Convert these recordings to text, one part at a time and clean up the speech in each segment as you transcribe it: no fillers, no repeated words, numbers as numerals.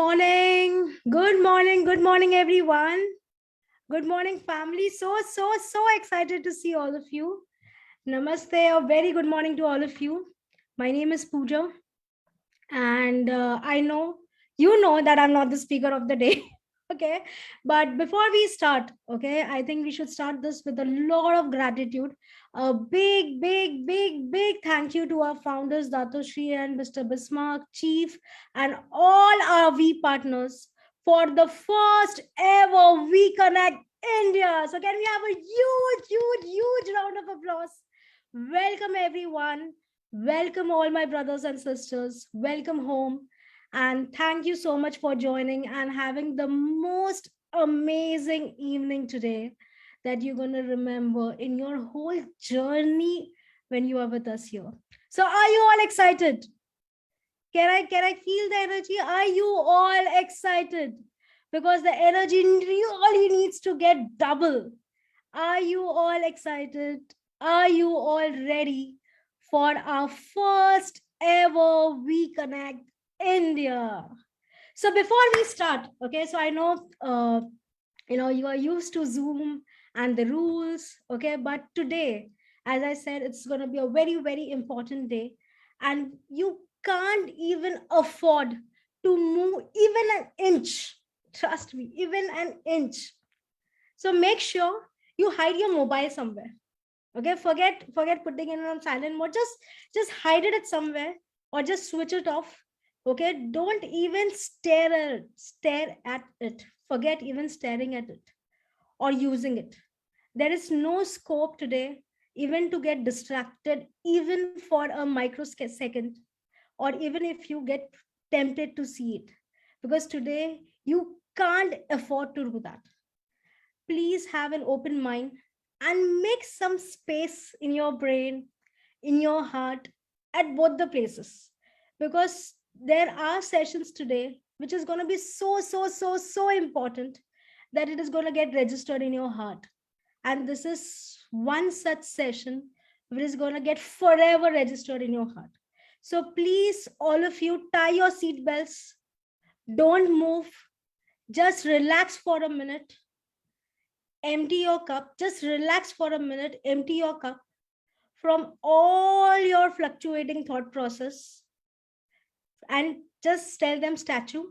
morning. Good morning. Good morning, everyone. Good morning, family. So excited to see all of you. Namaste. A very good morning to all of you. My name is Pooja, and I know you know that I'm not the speaker of the day. Okay, but before we start, okay, I think we should start this with a lot of gratitude. A big thank you to our founders Dato Shri and Mr. Bismarck, Chief, and all our V partners for the first ever We Connect India. So can we have a huge round of applause? Welcome everyone. Welcome, all my brothers and sisters. Welcome home. And thank you so much for joining and having the most amazing evening today that you're going to remember in your whole journey when you are with us here. So, are you all excited? Can I feel the energy? Are you all excited? Because the energy really needs to get double. Are you all excited? Are you all ready for our first ever We Connect India? So before we start, okay, so I know you are used to Zoom and the rules, okay, but today, as I said, it's going to be a very important day, and you can't even afford to move even an inch. Trust me, even an inch. So make sure you hide your mobile somewhere. Okay, forget putting it on silent mode. Just hide it somewhere or just switch it off. Okay, don't even stare at it. Forget even staring at it or using it. There is no scope today even to get distracted, even for a microsecond, or even if you get tempted to see it, because today you can't afford to do that. Please have an open mind and make some space in your brain, in your heart, at both the places. Because there are sessions today which is going to be so important that it is going to get registered in your heart. And this is one such session which is going to get forever registered in your heart. So please, all of you, tie your seat belts. Don't move. Just relax for a minute. Empty your cup. Just relax for a minute. Empty your cup from all your fluctuating thought process and just tell them statue,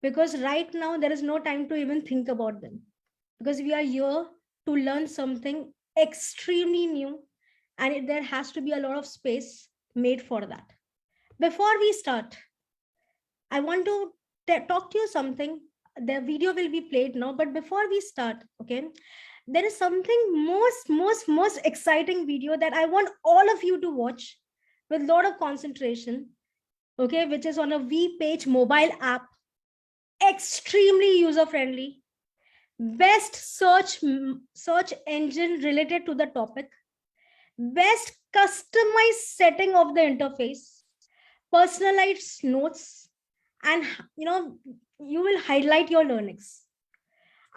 because right now there is no time to even think about them, because we are here to learn something extremely new, and there has to be a lot of space made for that. Before we start, I want to talk to you something. The video will be played now, but before we start, okay, there is something most exciting video that I want all of you to watch with a lot of concentration, okay, which is on a V Page mobile app, extremely user friendly, best search engine related to the topic, best customized setting of the interface, personalized notes, and you will highlight your learnings.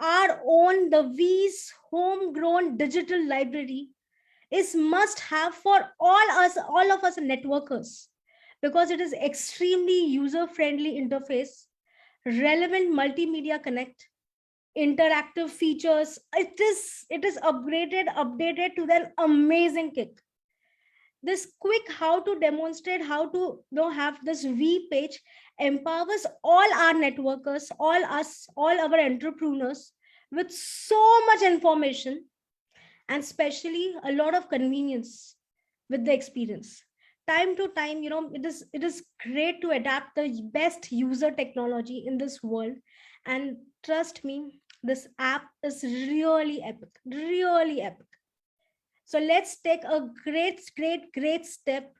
Our own the V's homegrown digital library is must have for all of us networkers, because it is extremely user friendly interface, relevant multimedia connect, interactive features. It is updated to an amazing kick. This quick how to demonstrate how to have this V Page empowers all our networkers, all our entrepreneurs with so much information, and especially a lot of convenience with the experience. Time to time, it is great to adapt the best user technology in this world. And trust me, this app is really epic. So let's take a great step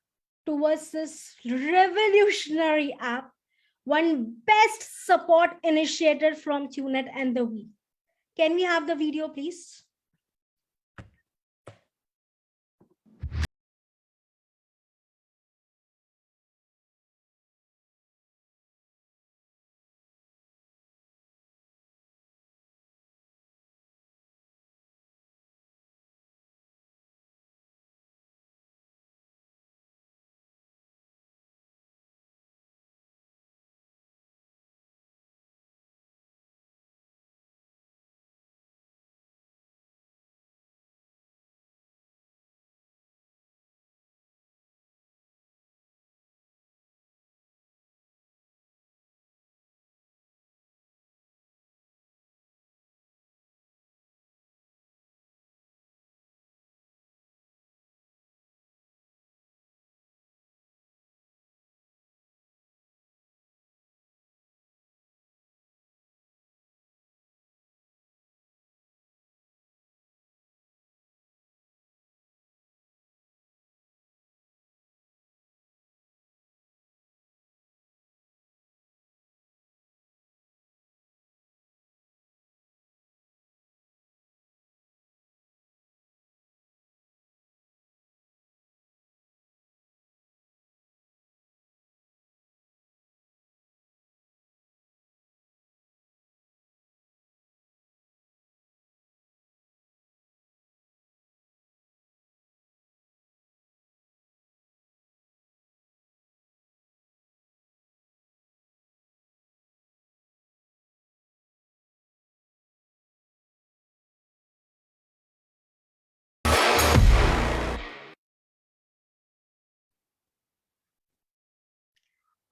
towards this revolutionary app, one best support initiated from TuneNet and the We. Can we have the video, please?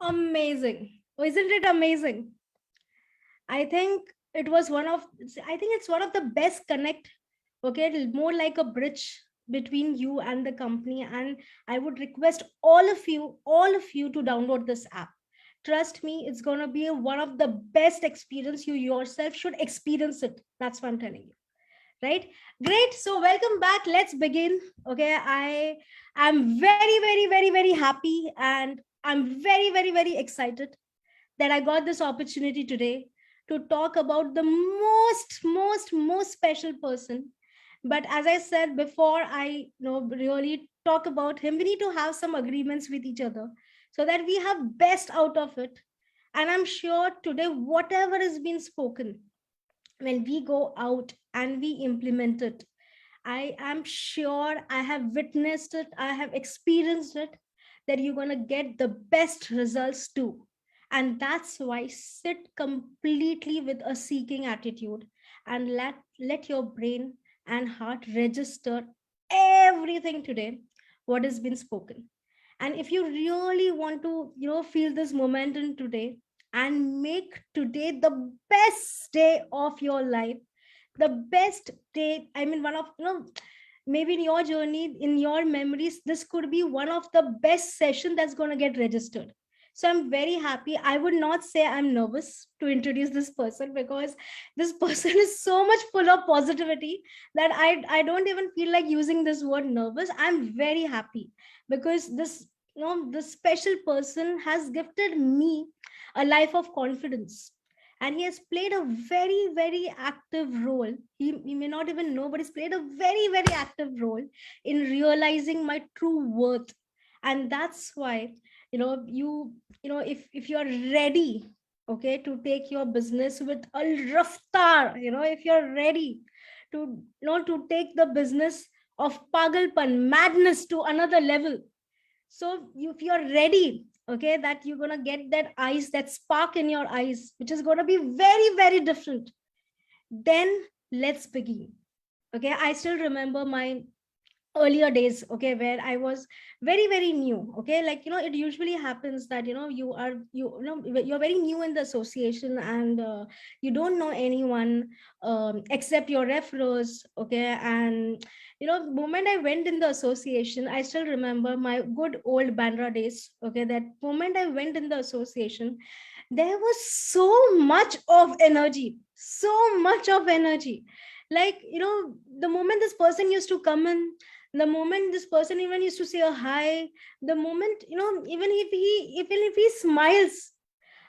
Amazing. Oh, isn't it amazing? I think it was one of, I think it's one of the best connect, okay, more like a bridge between you and the company. And I would request all of you to download this app. Trust me, it's going to be one of the best experience. You yourself should experience it. That's what I'm telling you. Right? Great. So welcome back. Let's begin. Okay. I am very, very, very, very happy, and I'm very, very, very excited that I got this opportunity today to talk about the most special person. But as I said before, I really talk about him, we need to have some agreements with each other so that we have best out of it. And I'm sure today, whatever is being spoken, when we go out and we implement it, I am sure, I have witnessed it, I have experienced it, that you're going to get the best results too. And that's why sit completely with a seeking attitude and let your brain and heart register everything today, what has been spoken. And if you really want to, feel this momentum today and make today the best day of your life, the best day, I mean, one of, maybe in your journey, in your memories, this could be one of the best session that's going to get registered. So I'm very happy. I would not say I'm nervous to introduce this person, because this person is so much full of positivity that I don't even feel like using this word nervous. I'm very happy because this special person has gifted me a life of confidence, and he has played a very very active role. He may not even know, but he's played a very very active role in realizing my true worth. And that's why, if you're ready, okay, to take your business with a raftar, if you're ready to, to take the business of pagalpan madness to another level. So if you're ready, okay, that you're gonna get that eyes, that spark in your eyes, which is gonna be very very different, then let's begin. Okay, I still remember my earlier days, okay, where I was very very new. Okay, like, it usually happens that, you're very new in the association, and you don't know anyone except your referrers. Okay, and the moment I went in the association, I still remember my good old bandra days. Okay, that moment I went in the association, there was so much of energy, so much of energy. Like, the moment this person used to come in, the moment this person even used to say a hi, the moment, even if he smiles,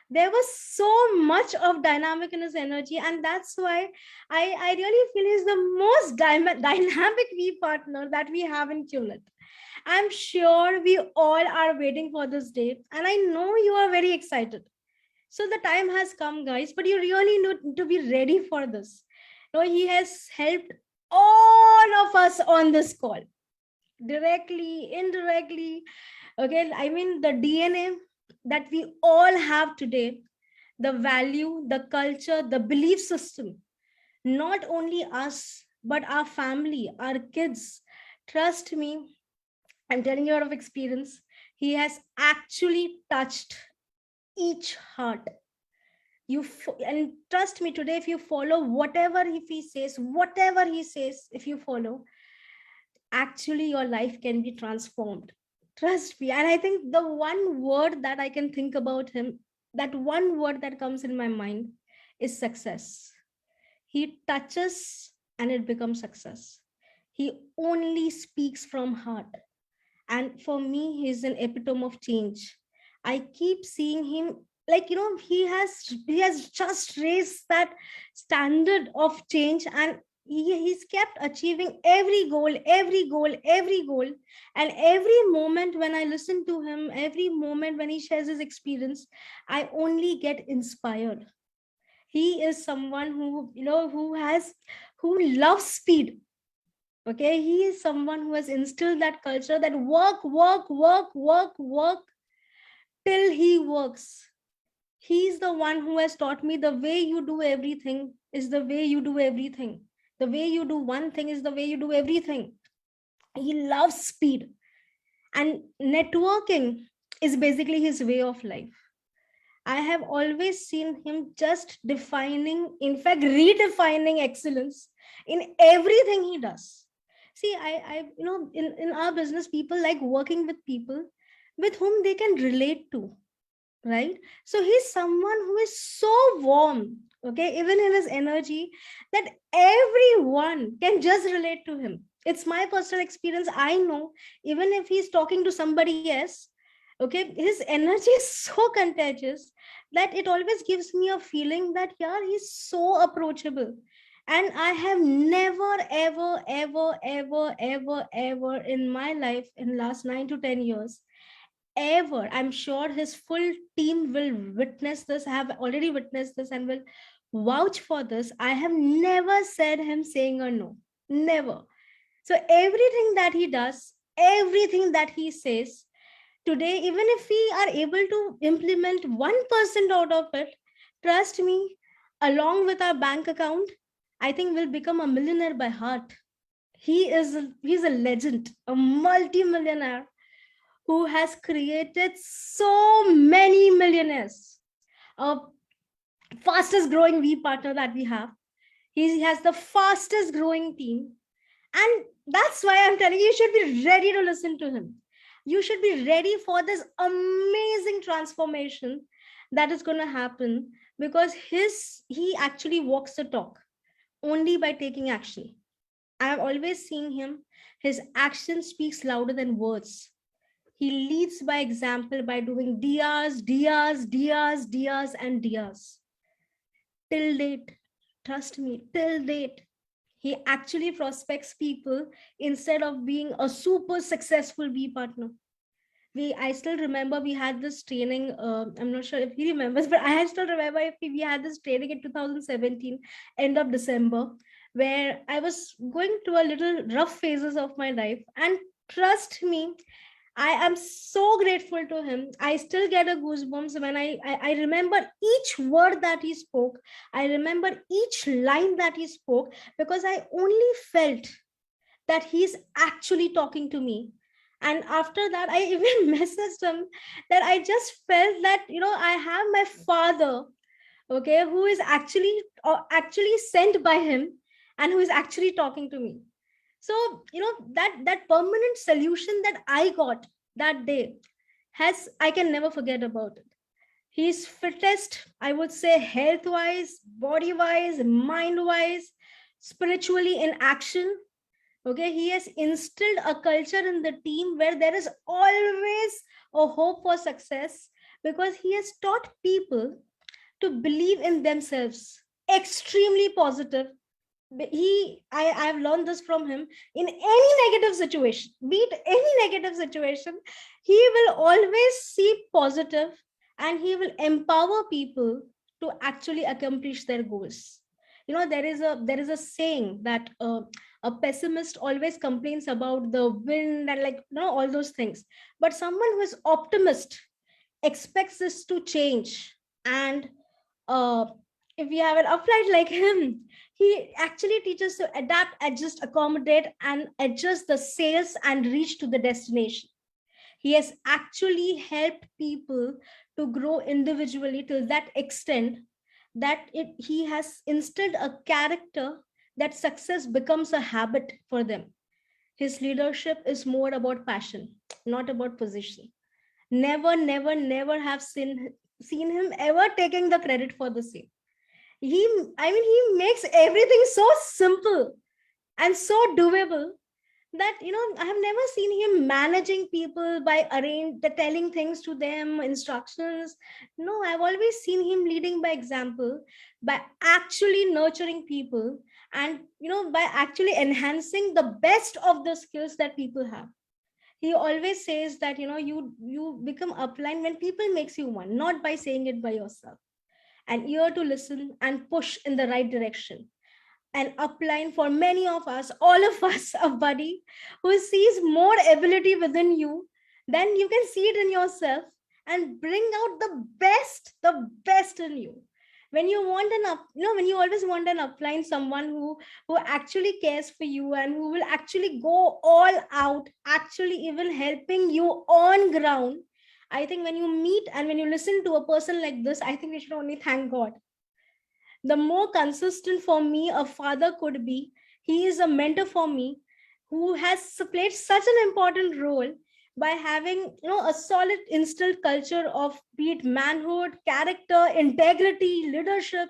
there was so much of dynamic in his energy. And that's why I really feel he's the most dynamic V partner that we have in QLET. I'm sure we all are waiting for this day, and I know you are very excited. So the time has come, guys, but you really need to be ready for this. He has helped all of us on this call, directly, indirectly. Okay, I mean, the DNA that we all have today, the value, the culture, the belief system, not only us, but our family, our kids. Trust me, I'm telling you out of experience, he has actually touched each heart. And trust me, today, if you follow whatever if he says, whatever he says, if you follow, actually your life can be transformed. Trust me. And I think the one word that I can think about him, that one word that comes in my mind, is success. He touches and it becomes success. He only speaks from heart. And for me, he's an epitome of change. I keep seeing him, like, he has just raised that standard of change, and he's kept achieving every goal, every goal, every goal. And every moment when I listen to him, every moment when he shares his experience, I only get inspired. He is someone who loves speed. Okay, he is someone who has instilled that culture, that work, work, work, work, work till he works. He's the one who has taught me the way you do everything is the way you do everything. The way you do one thing is the way you do everything. He loves speed. And networking is basically his way of life. I have always seen him just defining, in fact, redefining excellence in everything he does. See, in our business, people like working with people with whom they can relate to, right? So he's someone who is so warm, okay, even in his energy, that everyone can just relate to him. It's my personal experience. I know, even if he's talking to somebody else, okay, his energy is so contagious that it always gives me a feeling that, yeah, he's so approachable. And I have never, ever in my life, in last 9 to 10 years, ever, I'm sure his full team will witness this, have already witnessed this, and will vouch for this. I have never said him saying a no. Never. So everything that he does, everything that he says today, even if we are able to implement 1% out of it, trust me, along with our bank account, I think we'll become a millionaire by heart. He's a legend, a multi-millionaire who has created so many millionaires. A fastest growing V partner that we have. He has the fastest growing team. And that's why I'm telling you, you should be ready to listen to him. You should be ready for this amazing transformation that is going to happen, because he actually walks the talk only by taking action. I have always seen him. His action speaks louder than words. He leads by example by doing dias, and dias. Till date, trust me, till date, he actually prospects people instead of being a super successful B partner. I still remember we had this training. I'm not sure if he remembers, but I still remember if we had this training in 2017, end of December, where I was going through a little rough phases of my life. And trust me, I am so grateful to him. I still get a goosebumps when I remember each word that he spoke. I remember each line that he spoke, because I only felt that he's actually talking to me. And after that, I even messaged him that I just felt that, I have my father, okay, who is actually sent by him, and who is actually talking to me. So that permanent solution that I got that day, has I can never forget about it. He's fittest, I would say, health wise, body wise, mind wise, spiritually in action. Okay, he has instilled a culture in the team where there is always a hope for success, because he has taught people to believe in themselves, extremely positive. I have learned this from him. In any negative situation, be it any negative situation, he will always see positive, and he will empower people to actually accomplish their goals. There is a saying that a pessimist always complains about the wind and, like, all those things, but someone who is optimist expects this to change. And uh, if we have an upright like him, he actually teaches to adapt, adjust, accommodate, and adjust the sails and reach to the destination. He has actually helped people to grow individually to that extent that he has instilled a character that success becomes a habit for them. His leadership is more about passion, not about position. Never, never have seen him ever taking the credit for the same. He makes everything so simple and so doable that, I have never seen him managing people by telling things to them, instructions. No, I've always seen him leading by example, by actually nurturing people, and, by actually enhancing the best of the skills that people have. He always says that, you become upline when people makes you one, not by saying it by yourself. An ear to listen and push in the right direction. An upline for many of us, all of us, a buddy who sees more ability within you than you can see it in yourself, and bring out the best in you. When you want when you always want an upline, someone who actually cares for you, and who will actually go all out, actually even helping you on ground, I think when you meet and when you listen to a person like this, I think we should only thank God. The more consistent for me a father could be, he is a mentor for me who has played such an important role by having, a solid instilled culture of, be it manhood, character, integrity, leadership,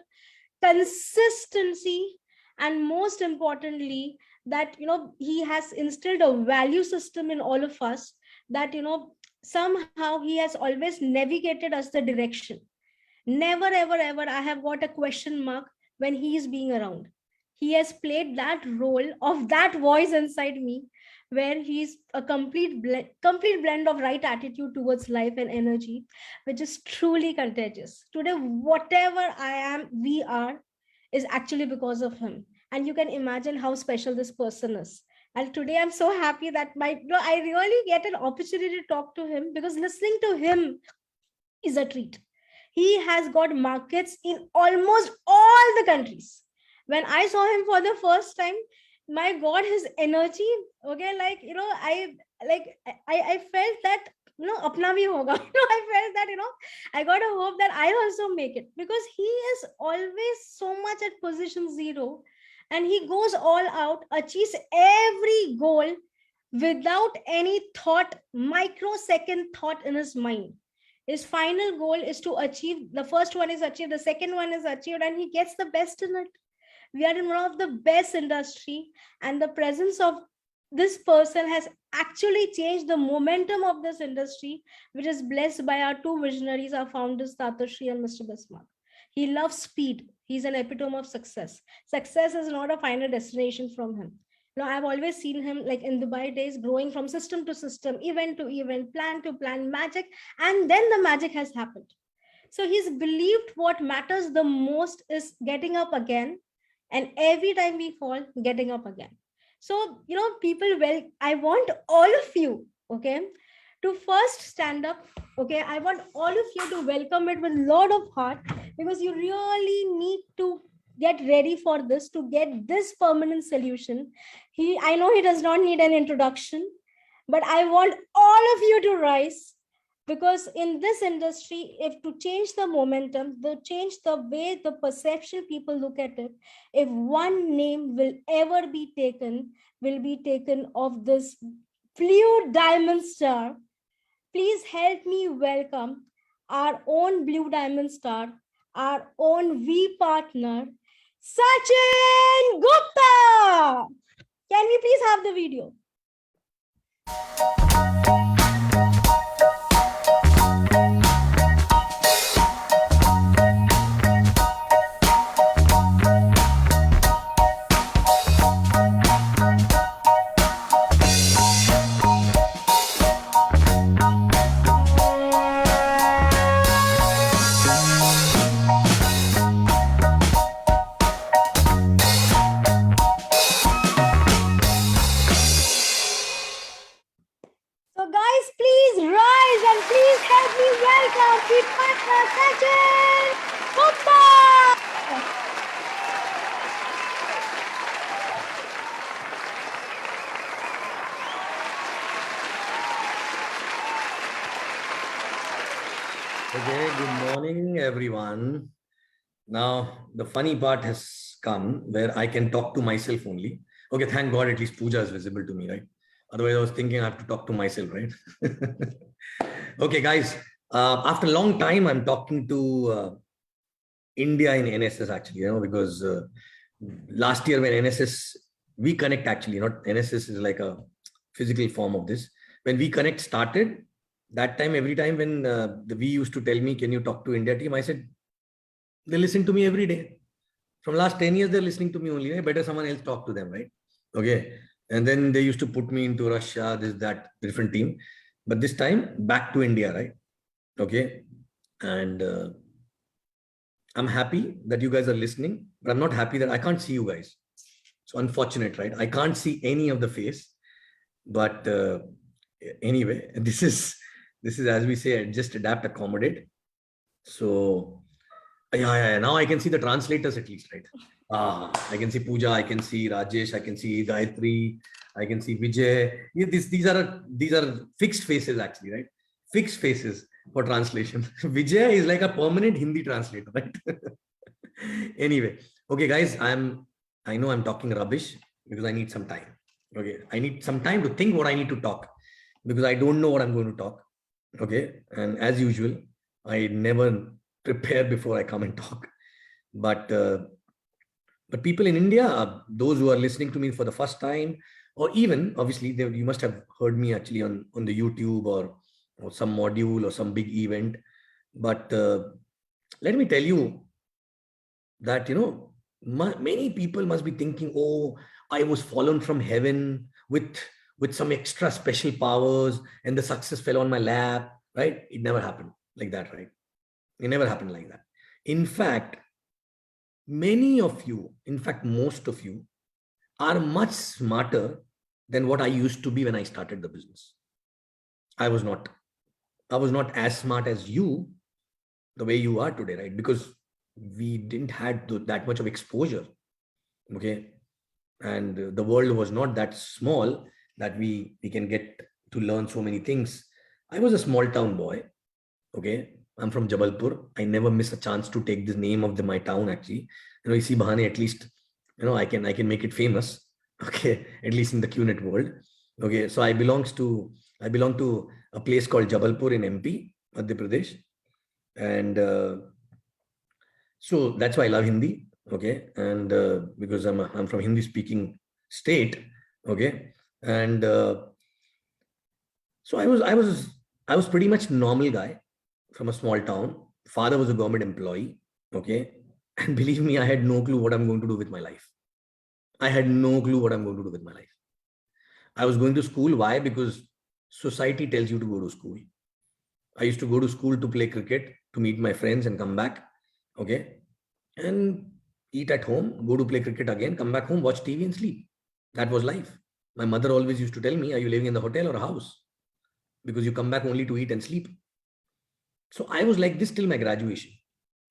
consistency, and most importantly, that he has instilled a value system in all of us, that somehow he has always navigated us the direction. Never, ever, ever I have got a question mark when he is being around. He has played that role of that voice inside me, where he's a complete blend of right attitude towards life and energy, which is truly contagious. Today, whatever I am, we are, is actually because of him. And you can imagine how special this person is. And today I'm so happy that I really get an opportunity to talk to him, because listening to him is a treat. He has got markets in almost all the countries. When I saw him for the first time, my God, his energy, okay, I felt that, apna bhi hoga. I felt that, I got a hope that I also make it, because he is always so much at position zero, and he goes all out, achieves every goal without any thought, microsecond thought in his mind. His final goal is to achieve, the first one is achieved, the second one is achieved, and he gets the best in it. We are in one of the best industry, and the presence of this person has actually changed the momentum of this industry, which is blessed by our two visionaries, our founders, Tatoshri and Mr. Bismarck. He loves speed. He's an epitome of success. Success is not a final destination from him. I've always seen him, like in Dubai days, growing from system to system, event to event, plan to plan, magic, and then the magic has happened. So he's believed what matters the most is getting up again, and every time we fall, getting up again. So, people, well, I want all of you, okay, to first stand up. Okay, I want all of you to welcome it with a lot of heart, because you really need to get ready for this, to get this permanent solution. I know he does not need an introduction, but I want all of you to rise, because in this industry, if to change the momentum, to change the way the perception people look at it, if one name will ever be taken, will be taken of this blue diamond star. Please help me welcome our own blue diamond star, our own V partner, Sachin Gupta. Can we please have the video? So guys, please rise and please help me welcome the partner Sachin Gupta. Okay, good morning, everyone. Now, the funny part has come where I can talk to myself only. Okay, thank God at least Pooja is visible to me, right? Otherwise, I was thinking I have to talk to myself, right? Okay, guys, after a long time, I'm talking to India in NSS actually, because last year when NSS, we connect actually, not NSS is like a physical form of this. When we connect started, that time, every time when the V used to tell me, can you talk to India team? I said, they listen to me every day. From last 10 years, they're listening to me only. Right? Better someone else talk to them, right? Okay. And then they used to put me into Russia, this, that, different team. But this time, back to India, right? Okay. And I'm happy that you guys are listening, but I'm not happy that I can't see you guys. So unfortunate, right? I can't see any of the face. But anyway, this is, as we say, just adapt, accommodate. So yeah, now I can see the translators at least, right? I can see Pooja, I can see Rajesh, I can see Gayatri, I can see Vijay. Yeah, these are fixed faces actually, right? fixed faces for translation. Vijay is like a permanent Hindi translator, right? Anyway, okay, guys, I know I'm talking rubbish because I need some time. Okay, I need some time to think what I need to talk because I don't know what I'm going to talk. Okay, and as usual, I never prepare before I come and talk. But people in India, those who are listening to me for the first time, or even obviously you must have heard me actually on the YouTube or some module or some big event. But let me tell you that many people must be thinking, oh, I was fallen from heaven with some extra special powers and the success fell on my lap, right? It never happened like that, right? It never happened like that. In fact, many of you, in fact most of you, are much smarter than what I used to be when I started the business. I was not i was not as smart as you, the way you are today, right? Because we didn't had that much of exposure. Okay, and the world was not that small that we can get to learn so many things. I was a small town boy. Okay, I'm from Jabalpur. I never miss a chance to take the name of my town actually. Isi bahane at least I can make it famous. Okay, at least in the QNet world. Okay, so I belong to a place called Jabalpur in MP, Madhya Pradesh. And so that's why I love Hindi. Okay, and because I'm from Hindi speaking state. Okay, and so I was pretty much normal guy from a small town. Father was a government employee. Okay, and believe me, I had no clue what I'm going to do with my life. I had no clue what I'm going to do with my life. I was going to school. Why? Because society tells you to go to school. I used to go to school to play cricket, to meet my friends and come back. Okay, and eat at home, go to play cricket again, come back home, watch TV and sleep. That was life. My mother always used to tell me, are you living in the hotel or a house? Because you come back only to eat and sleep. So I was like this till my graduation.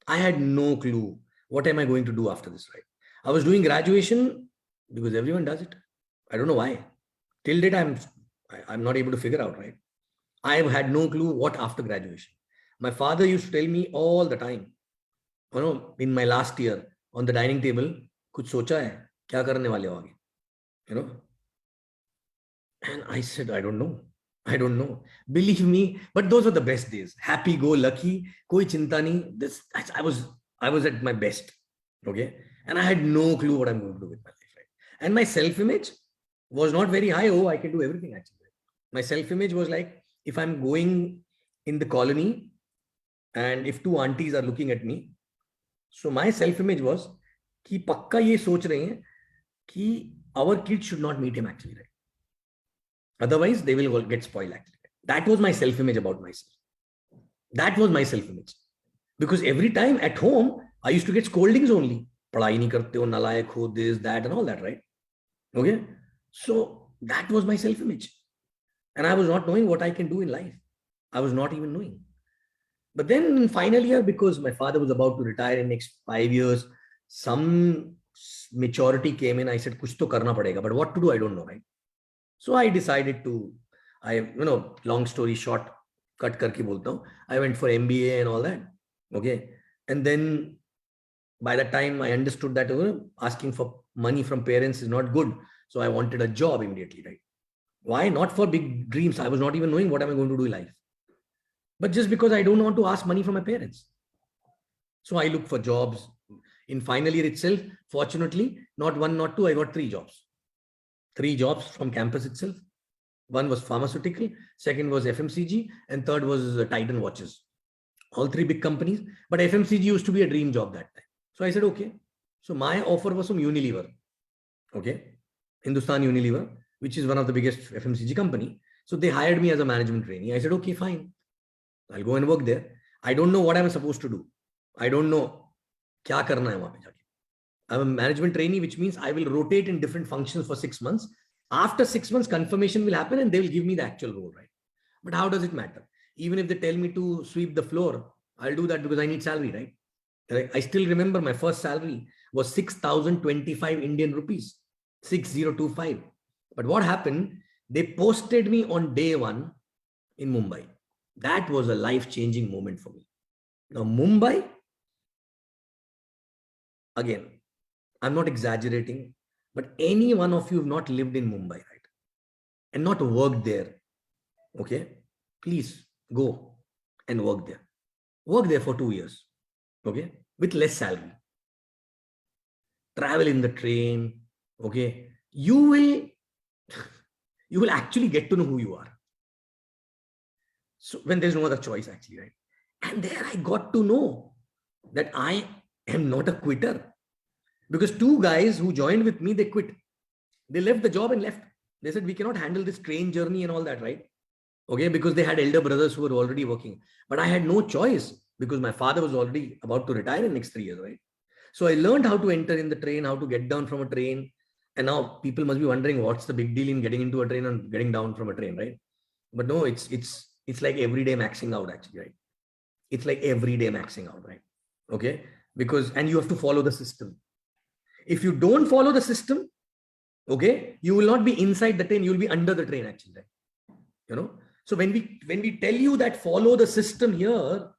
I had no clue what am I going to do after this, right? I was doing graduation because everyone does it. I don't know why. Till date, I'm not able to figure out, right? I have had no clue what after graduation. My father used to tell me all the time, in my last year on the dining table, कुछ सोचा है क्या करने वाले हो आगे, you know? And I said, I don't know. I don't know. Believe me, but those were the best days. Happy go lucky, koi chinta nahi. I was at my best. Okay. And I had no clue what I'm going to do with my life. Right? And my self-image was not very high. Oh, I can do everything actually. My self-image was like, if I'm going in the colony and if two aunties are looking at me, so my self-image was कि पक्का ये सोच रहे हैं कि our kids should not meet him actually, right? Otherwise, they will get spoiled actually. That was my self-image about myself. That was my self-image. Because every time at home, I used to get scoldings only. पढ़ाई नहीं करते हो, नालायक हो, this, that, and all that, right? Okay? So that was my self-image. And I was not knowing what I can do in life. I was not even knowing. But then in final year, because my father was about to retire in next 5 years, some maturity came in. I said, kuch to karna padega. But what to do, I don't know, right? So I decided to, long story short, cut karke bolta hu, I went for MBA and all that. Okay. And then by the time I understood that asking for money from parents is not good. So I wanted a job immediately, right? Why? Not for big dreams. I was not even knowing what am I going to do in life. But just because I don't want to ask money from my parents. So I looked for jobs. In final year itself, fortunately, not one, not two, I got 3 jobs. 3 jobs from campus itself. One was pharmaceutical, second was FMCG, and third was Titan watches. All 3 big companies. But FMCG used to be a dream job that time. So I said, okay. So my offer was from Unilever. Okay. Hindustan Unilever, which is one of the biggest FMCG company. So they hired me as a management trainee. I said, okay, fine. I'll go and work there. I don't know what I'm supposed to do. I don't know क्या करना है वहां पे जाके. I'm a management trainee, which means I will rotate in different functions for 6 months. After 6 months, confirmation will happen and they will give me the actual role, right? But how does it matter? Even if they tell me to sweep the floor, I'll do that because I need salary, right? I still remember my first salary was 6,025 Indian rupees, 6025. But what happened? They posted me on day one in Mumbai. That was a life-changing moment for me. Now, Mumbai, again, I'm not exaggerating, but any one of you have not lived in Mumbai, right? And not worked there, okay? Please go and work there. Work there for 2 years, okay? With less salary. Travel in the train, okay? You will actually get to know who you are. So when there's no other choice, actually, right? And there I got to know that I am not a quitter. Because two guys who joined with me, they quit. They left the job and left. They said, we cannot handle this train journey and all that, right? Okay, because they had elder brothers who were already working. But I had no choice because my father was already about to retire in next 3 years, right? So I learned how to enter in the train, how to get down from a train. And now people must be wondering what's the big deal in getting into a train and getting down from a train, right? But no, it's like everyday maxing out, actually, right? It's like everyday maxing out, right? Okay. Because and you have to follow the system. If you don't follow the system, okay, you will not be inside the train, you will be under the train, actually, right? You know, so when we tell you that follow the system here,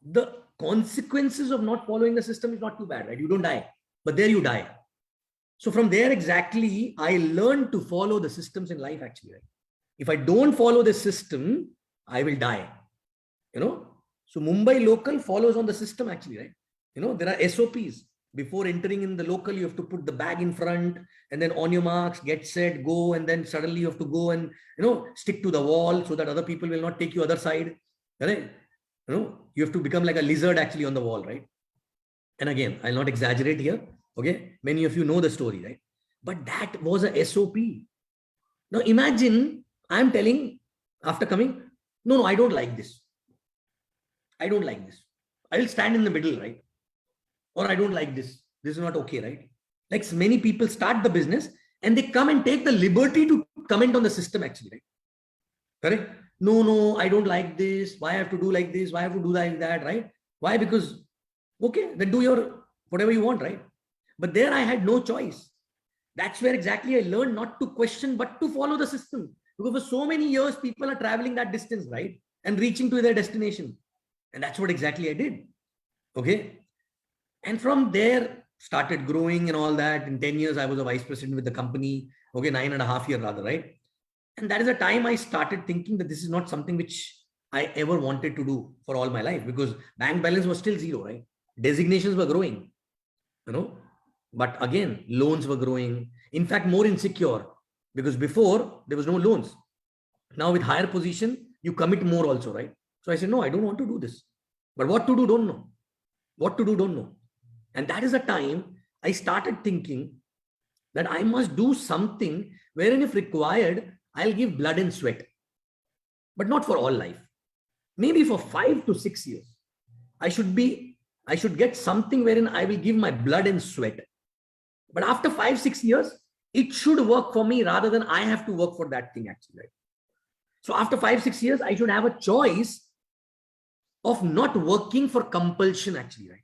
the consequences of not following the system is not too bad, right? You don't die, but there you die. So from there exactly, I learned to follow the systems in life, actually, right? If I don't follow the system, I will die. You know, so Mumbai local follows on the system, actually, right? You know, there are SOPs. Before entering in the local, you have to put the bag in front, and then on your marks, get set, go, and then suddenly you have to go and stick to the wall so that other people will not take you other side. Right? You know, you have to become like a lizard actually on the wall, right? And again, I'll not exaggerate here. Okay, many of you know the story, right? But that was a SOP. Now imagine I'm telling after coming, no, I don't like this. I don't like this. I will stand in the middle, right? Or I don't like this. This is not okay, right? Like many people start the business and they come and take the liberty to comment on the system, actually, right? Correct? No, I don't like this. Why I have to do like this? Why I have to do like that, right? Why? Because, okay, then do your whatever you want, right? But there I had no choice. That's where exactly I learned not to question, but to follow the system. Because for so many years, people are traveling that distance, right? And reaching to their destination. And that's what exactly I did. Okay. And from there, started growing and all that. In 10 years, I was a vice president with the company. Okay, 9.5 years rather, right? And that is the time I started thinking that this is not something which I ever wanted to do for all my life because bank balance was still zero, right? Designations were growing, you know, but again, loans were growing. In fact, more insecure because before there was no loans. Now with higher position, you commit more also, right? So I said, no, I don't want to do this. But what to do, don't know. What to do, don't know. And that is the time I started thinking that I must do something wherein if required, I'll give blood and sweat, but not for all life. Maybe for 5 to 6 years. I should get something wherein I will give my blood and sweat. But after 5, 6 years, it should work for me rather than I have to work for that thing actually. Right? So after 5, 6 years, I should have a choice of not working for compulsion actually, right?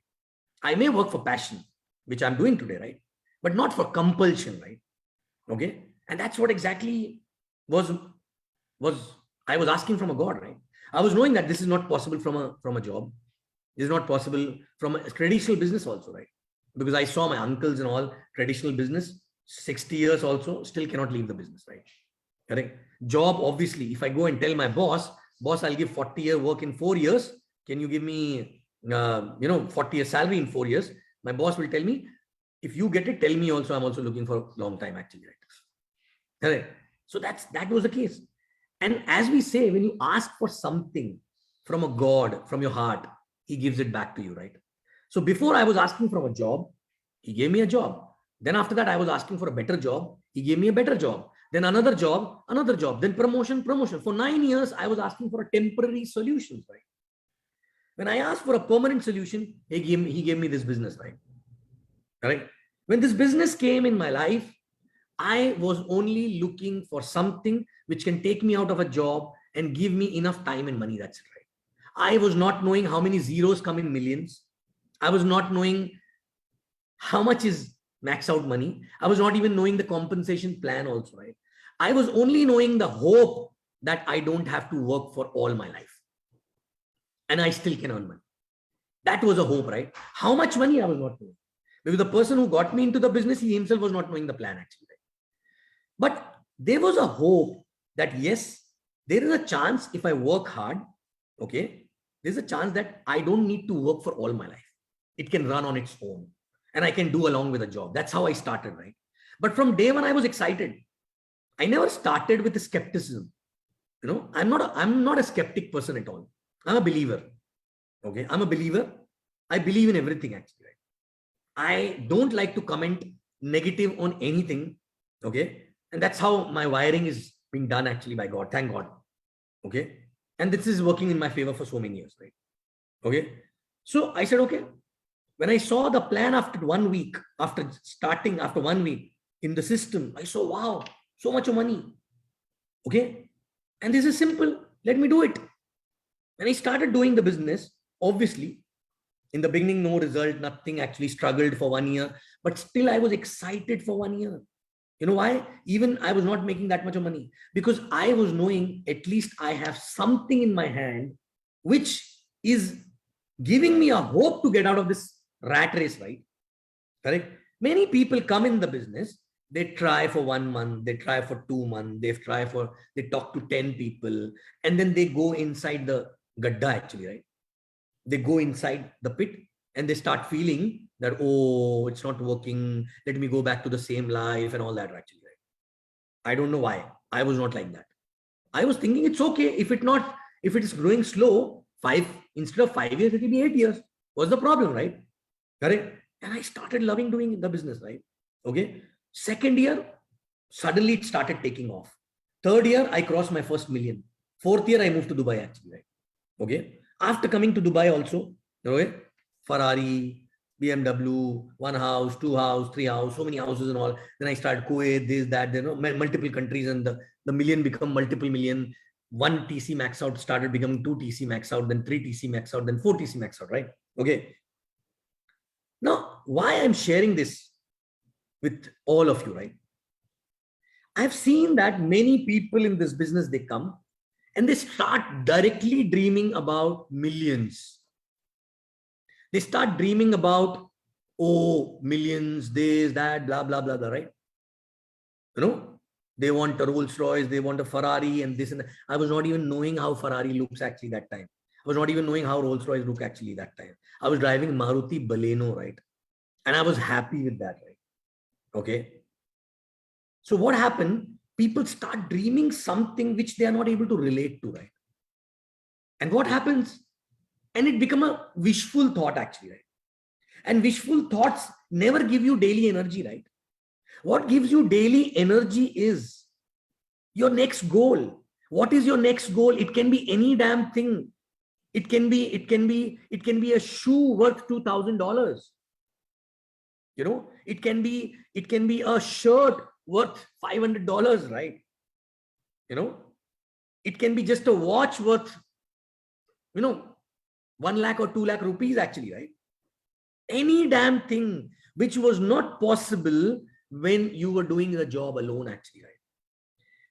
I may work for passion, which I'm doing today, right? But not for compulsion, right? Okay. And that's what exactly was I was asking from a God, right? I was knowing that this is not possible from a job. This is not possible from a traditional business also, right? Because I saw my uncles and all traditional business, 60 years also, still cannot leave the business, right? Correct. Job, obviously, if I go and tell my boss, I'll give 40-year work in 4 years. Can you give me 40-year salary in 4 years? My boss will tell me, if you get it, tell me also, I'm also looking for a long time actually, right? Correct. So that was the case. And as we say, when you ask for something from a God, from your heart, he gives it back to you, right? So before I was asking for a job, he gave me a job. Then after that, I was asking for a better job. He gave me a better job. Then another job, then promotion. For 9 years, I was asking for a temporary solution, right? When I asked for a permanent solution, he gave me this business, right? Right? When this business came in my life, I was only looking for something which can take me out of a job and give me enough time and money. That's it, right? I was not knowing how many zeros come in millions. I was not knowing how much is max out money. I was not even knowing the compensation plan also, right? I was only knowing the hope that I don't have to work for all my life and I still can earn money. That was a hope, right? How much money I was not knowing. Because the person who got me into the business, he himself was not knowing the plan actually. Right? But there was a hope that yes, there is a chance if I work hard, okay, there's a chance that I don't need to work for all my life. It can run on its own and I can do along with a job. That's how I started, right? But from day one, I was excited. I never started with skepticism. I'm not a skeptic person at all. I'm a believer. Okay. I'm a believer. I believe in everything actually. Right? I don't like to comment negative on anything. Okay. And that's how my wiring is being done actually by God. Thank God. Okay. And this is working in my favor for so many years. Right. Okay. So I said, okay. When I saw the plan after 1 week, after starting after 1 week in the system, I saw, wow, so much money. Okay. And this is simple. Let me do it. When I started doing the business, obviously, in the beginning, no result, nothing, actually struggled for 1 year, but still I was excited for 1 year. You know why? Even I was not making that much of money because I was knowing at least I have something in my hand which is giving me a hope to get out of this rat race, right? Correct? Many people come in the business, they try for 1 month, they try for 2 months, they talk to 10 people, and then they go inside the gadda actually, right? They go inside the pit and they start feeling that, oh, it's not working. Let me go back to the same life and all that actually, right? I don't know why. I was not like that. I was thinking it's okay if it is growing slow, instead of 5 years, it will be 8 years. What's the problem, right? Correct. And I started loving doing the business, right? Okay. Second year, suddenly it started taking off. Third year, I crossed my first million. Fourth year, I moved to Dubai actually, right? Okay. After coming to Dubai also, okay, Ferrari, BMW, one house, two house, three house, so many houses and all. Then I started Kuwait, this, that, multiple countries, and the million become multiple million. One TC max out started becoming two TC max out, then three TC max out, then four TC max out, right? Okay. Now, why I'm sharing this with all of you, right? I've seen that many people in this business, they come and they start directly dreaming about millions. They start dreaming about, oh, millions, this, that, blah, blah, blah, blah, right? They want a Rolls Royce, they want a Ferrari and this and that. I was not even knowing how Ferrari looks actually that time. I was not even knowing how Rolls Royce look actually that time. I was driving Maruti Baleno, right? And I was happy with that, right? Okay. So what happened? People start dreaming something which they are not able to relate to, right? And what happens? And it become a wishful thought actually, right? And wishful thoughts never give you daily energy, right? What gives you daily energy is your next goal. What is your next goal? It can be any damn thing. It can be a shoe worth $2,000. It can be a shirt worth $500, right? It can be just a watch worth 1 lakh or 2 lakh rupees actually, right? Any damn thing which was not possible when you were doing the job alone actually, right?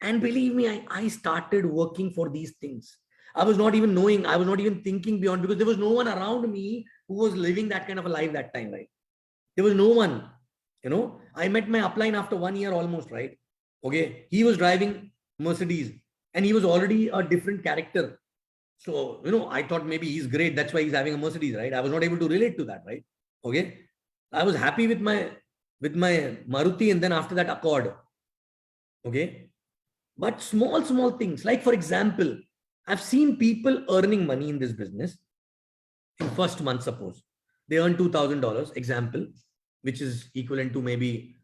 And believe me, I started working for these things. I was not even knowing, I was not even thinking beyond, because there was no one around me who was living that kind of a life that time, right? There was no one. I met my upline after 1 year almost, right? Okay. He was driving Mercedes and he was already a different character. So, I thought maybe he's great. That's why he's having a Mercedes, right? I was not able to relate to that, right? Okay. I was happy with my Maruti, and then after that Accord. Okay. But small things, like for example, I've seen people earning money in this business in first month, suppose they earn $2,000, example, which is equivalent to maybe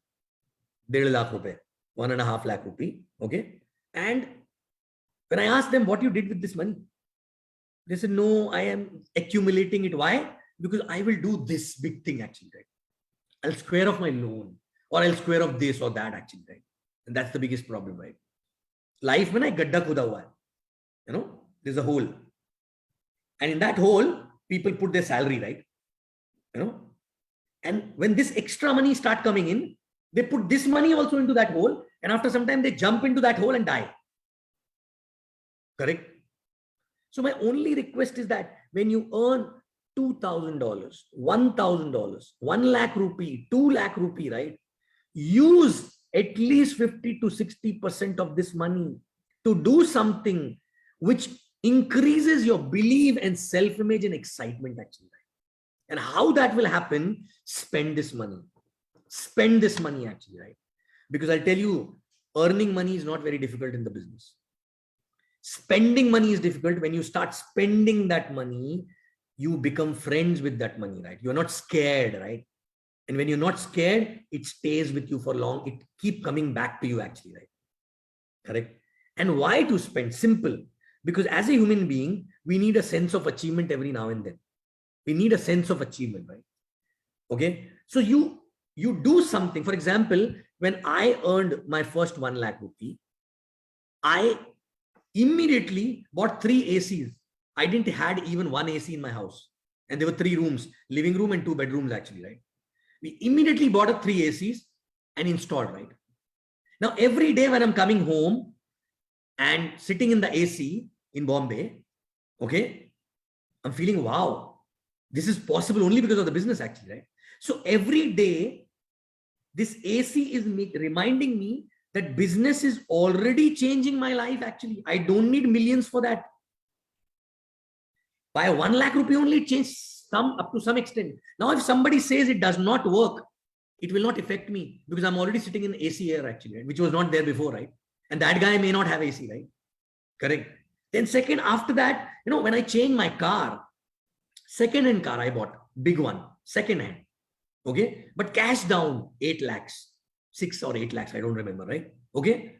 1.5 lakh rupees, 1.5 lakh rupee. Okay. And when I asked them what you did with this money, they said, no, I am accumulating it. Why? Because I will do this big thing actually, right? I'll square off my loan, or I'll square off this or that actually, right? And that's the biggest problem, right? Life mein na ek gadda khuda hua hai. There's a hole. And in that hole, people put their salary, right? And when this extra money start coming in, they put this money also into that hole. And after some time, they jump into that hole and die. Correct? So my only request is that when you earn $2,000, $1,000, 1 lakh rupee, 2 lakh rupee, right? Use at least 50 to 60% of this money to do something which increases your belief and self-image and excitement actually. Right? And how that will happen, spend this money. Spend this money actually, right? Because I'll tell you, earning money is not very difficult in the business. Spending money is difficult. When you start spending that money, you become friends with that money, right? You're not scared, right? And when you're not scared, it stays with you for long. It keep coming back to you actually, right? Correct. And why to spend? Simple. Because as a human being, we need a sense of achievement every now and then. We need a sense of achievement, right? Okay. So you do something. For example, when I earned my first 1 lakh rupee, I immediately bought 3 ACs. I didn't had even one AC in my house. And there were 3 rooms, living room and 2 bedrooms actually, right? We immediately bought a 3 ACs and installed, right? Now, every day when I'm coming home and sitting in the AC in Bombay, okay, I'm feeling, wow, this is possible only because of the business actually, right? So every day, this AC is reminding me that business is already changing my life actually. I don't need millions for that. By 1 lakh rupee only, it changed some up to some extent. Now, if somebody says it does not work, it will not affect me because I'm already sitting in AC air actually, right? Which was not there before, right? And that guy may not have AC, right? Correct. Then second, after that, when I changed my car, second-hand car I bought, big one, second-hand, okay? But cash down, 8 lakhs, 6 or 8 lakhs, I don't remember, right? Okay.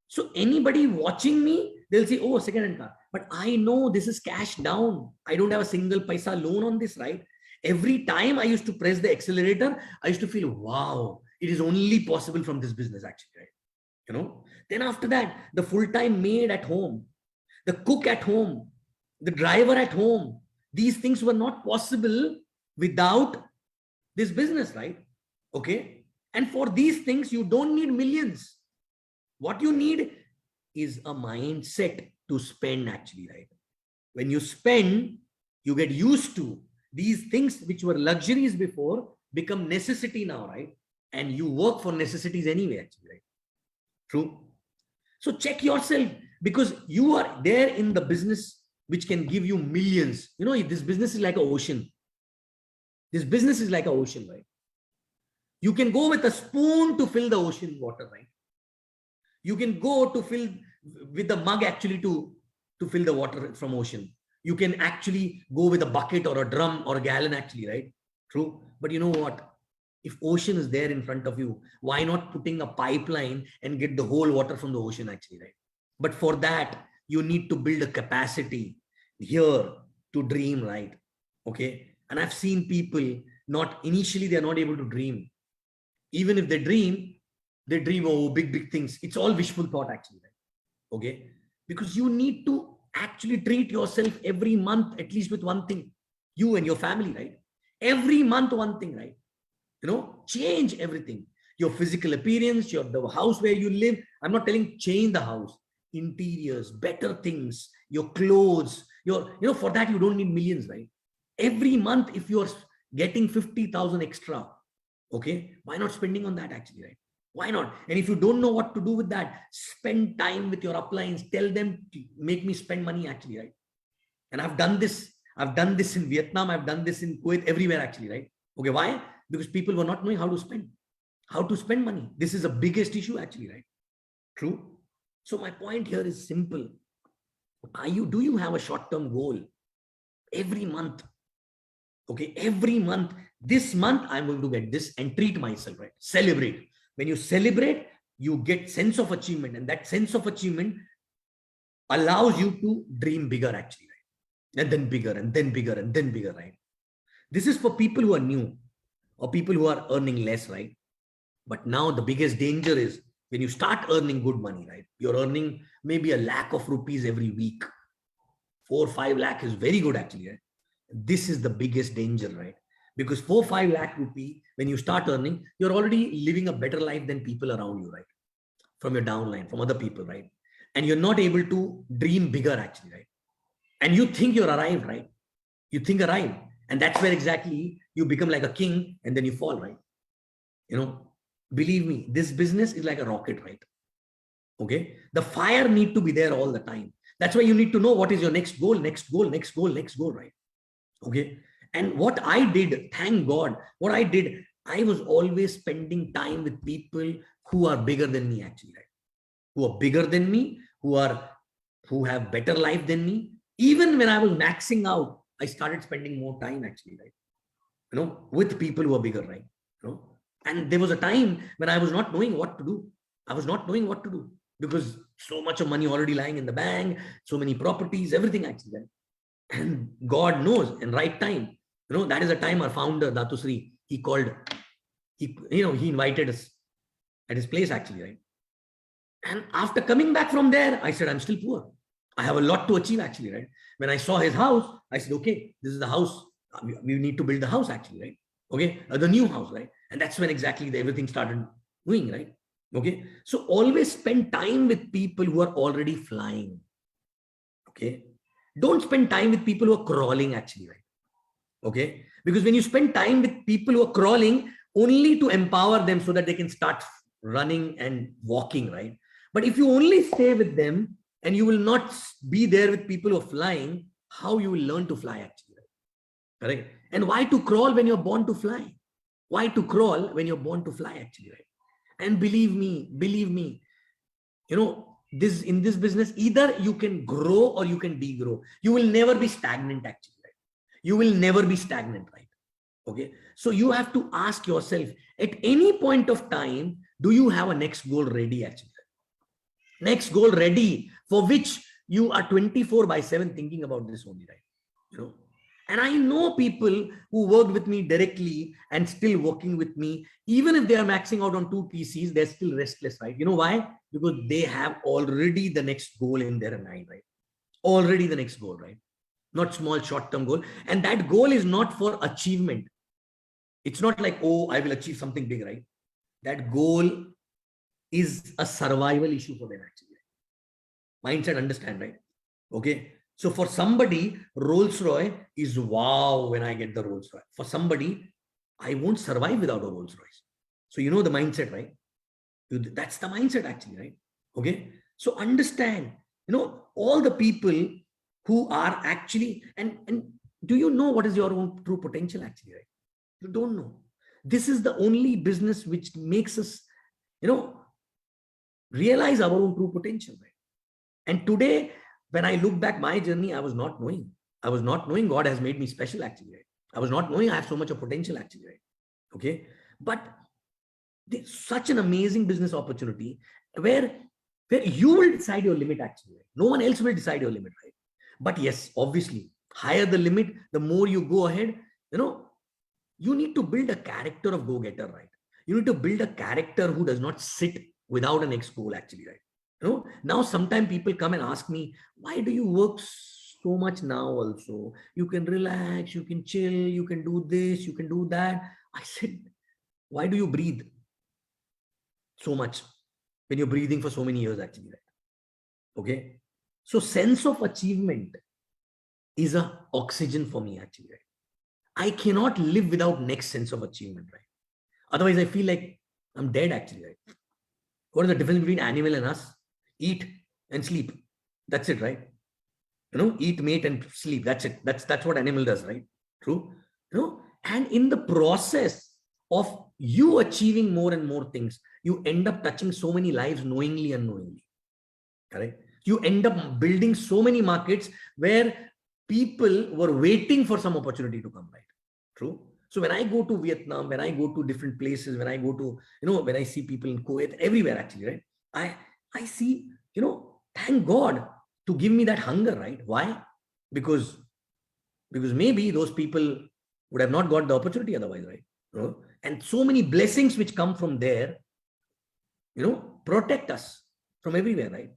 So anybody watching me, they'll say, oh, second-hand car. But I know this is cash down. I don't have a single paisa loan on this, right? Every time I used to press the accelerator, I used to feel, wow, it is only possible from this business actually, right? Then after that, the full-time maid at home, the cook at home, the driver at home, these things were not possible without this business, right? Okay. And for these things, you don't need millions. What you need is a mindset to spend actually, right? When you spend, you get used to these things which were luxuries before become necessity now, right? And you work for necessities anyway, actually, right? True. So check yourself because you are there in the business which can give you millions. This business is like an ocean. This business is like an ocean, right? You can go with a spoon to fill the ocean water, right? You can go to fill with the mug actually to fill the water from ocean. You can actually go with a bucket or a drum or a gallon actually, right? True. But you know what? If ocean is there in front of you, why not putting a pipeline and get the whole water from the ocean actually, right? But for that, you need to build a capacity here to dream, right? Okay. And I've seen people initially, they're not able to dream. Even if they dream, oh, big things. It's all wishful thought actually, right? Okay. Because you need to actually treat yourself every month, at least with one thing, you and your family, right? Every month, one thing, right? Change everything. Your physical appearance, the house where you live. I'm not telling change the house, interiors, better things, your clothes, for that, you don't need millions, right? Every month, if you're getting 50,000 extra, okay, why not spending on that actually, right? Why not? And if you don't know what to do with that, spend time with your uplines. Tell them to make me spend money actually, right? And I've done this. I've done this in Vietnam. I've done this in Kuwait, everywhere actually, right? Okay, why? Because people were not knowing how to spend money. This is the biggest issue actually, right? True. So my point here is simple. Do you have a short-term goal every month? Okay, every month, this month I'm going to get this and treat myself, right? Celebrate. When you celebrate, you get sense of achievement, and that sense of achievement allows you to dream bigger actually, right? And then bigger and then bigger and then bigger, right? This is for people who are new or people who are earning less, right? But now the biggest danger is when you start earning good money, right? You're earning maybe 1 lakh of rupees every week. 4 or 5 lakh is very good actually, right? This is the biggest danger, right? Because 4 or 5 lakh rupee, when you start earning, you're already living a better life than people around you, right? From your downline, from other people, right? and you're not able to dream bigger actually, right? And you think you're arrived, right? You think arrived, and that's where exactly you become like a king, and then you fall, right? You know, believe me, this business is like a rocket, right? Okay, the fire need to be there all the time. That's why you need to know what is your next goal, next goal, next goal, next goal, right? Okay. And what I did, thank God, what I did, I was always spending time with people who are bigger than me actually, right? Who are bigger than me, who have better life than me. Even when I was maxing out, I started spending more time actually, right? With people who are bigger, right? And there was a time when I was not knowing what to do. I was not knowing what to do because so much of money already lying in the bank, so many properties, everything actually, right? And God knows, in right time, that is the time our founder Datusri, he called, he invited us at his place actually, right? And after coming back from there, I said, I'm still poor. I have a lot to achieve actually, right? When I saw his house, I said, okay, this is the house. We need to build the house actually, right? Okay, the new house, right? And that's when exactly everything started doing, right? Okay, so always spend time with people who are already flying. Okay, don't spend time with people who are crawling actually, right? Okay, because when you spend time with people who are crawling only to empower them so that they can start running and walking, right? But if you only stay with them and you will not be there with people who are flying, how you will learn to fly actually, right? Correct. And why to crawl when you're born to fly? Why to crawl when you're born to fly actually, right? And believe me, this in this business, either you can grow or you can degrow. You will never be stagnant actually, right? You will never be stagnant, right? Okay, so you have to ask yourself at any point of time, do you have a next goal ready actually? Next goal ready for which you are 24 by 7 thinking about this only, right? you know and I know people who worked with me directly and still working with me, even if they are maxing out on 2 PCs, they're still restless, right? You know why? Because they have already the next goal in their mind, right? Already the next goal, right? Not small short-term goal. And that goal is not for achievement. It's not like, oh, I will achieve something big, right? That goal is a survival issue for them actually. Mindset, understand, right? Okay. So for somebody, Rolls Royce is wow when I get the Rolls Royce. For somebody, I won't survive without a Rolls Royce. So you know the mindset, right? That's the mindset actually, right? Okay. So understand, all the people who are actually, and do you know what is your own true potential actually, right? You don't know. This is the only business which makes us, realize our own true potential, right? And today, when I look back my journey, I was not knowing. I was not knowing God has made me special actually, right? I was not knowing I have so much of potential actually, right? Okay. But such an amazing business opportunity where you will decide your limit actually, right? No one else will decide your limit, right? But yes, obviously, higher the limit, the more you go ahead, you need to build a character of go-getter, right? You need to build a character who does not sit without an next goal actually, right? Now sometimes people come and ask me, why do you work so much now? Also, you can relax, you can chill, you can do this, you can do that. I said, why do you breathe so much when you're breathing for so many years actually, right? Okay, so sense of achievement is a oxygen for me actually, right? I cannot live without next sense of achievement, right? Otherwise I feel like I'm dead actually, right? What is the difference between animal and us? Eat and sleep. That's it, right? Eat, mate, and sleep. That's it. That's what animal does, right? True. And in the process of you achieving more and more things, you end up touching so many lives knowingly, unknowingly. Correct. You end up building so many markets where people were waiting for some opportunity to come, right? True. So when I go to Vietnam, when I go to different places, when I go to, when I see people in Kuwait, everywhere actually, right? I see, thank God to give me that hunger, right? Why? Because maybe those people would have not got the opportunity otherwise, right? And so many blessings which come from there, protect us from everywhere, right?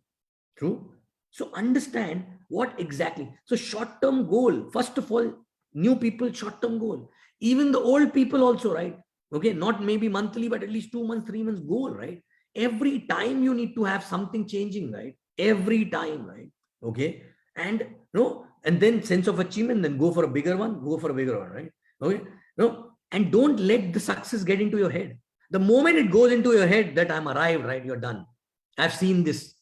True. So understand what exactly. So short-term goal, first of all, new people, short-term goal. Even the old people also, right? Okay, not maybe monthly, but at least 2 months, 3 months goal, right? Every time you need to have something changing, right? every time, right? Okay. And and then sense of achievement, then go for a bigger one, right? Okay. And don't let the success get into your head. The moment it goes into your head that I'm arrived, right, you're done. I've seen this.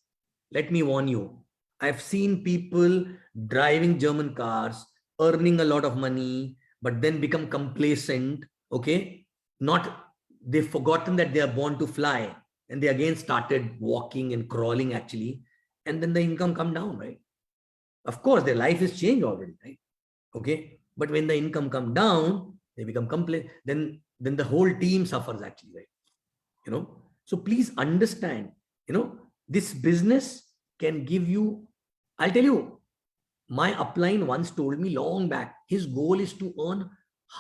Let me warn you. I've seen people driving German cars, earning a lot of money, but then become complacent. Okay. Not, they've forgotten that they are born to fly, and they again started walking and crawling actually. And then the income come down, right? Of course, their life is changed already, right? Okay. But when the income come down, they become complacent. Then the whole team suffers actually, right? So please understand, this business can give you, I'll tell you, my upline once told me long back, his goal is to earn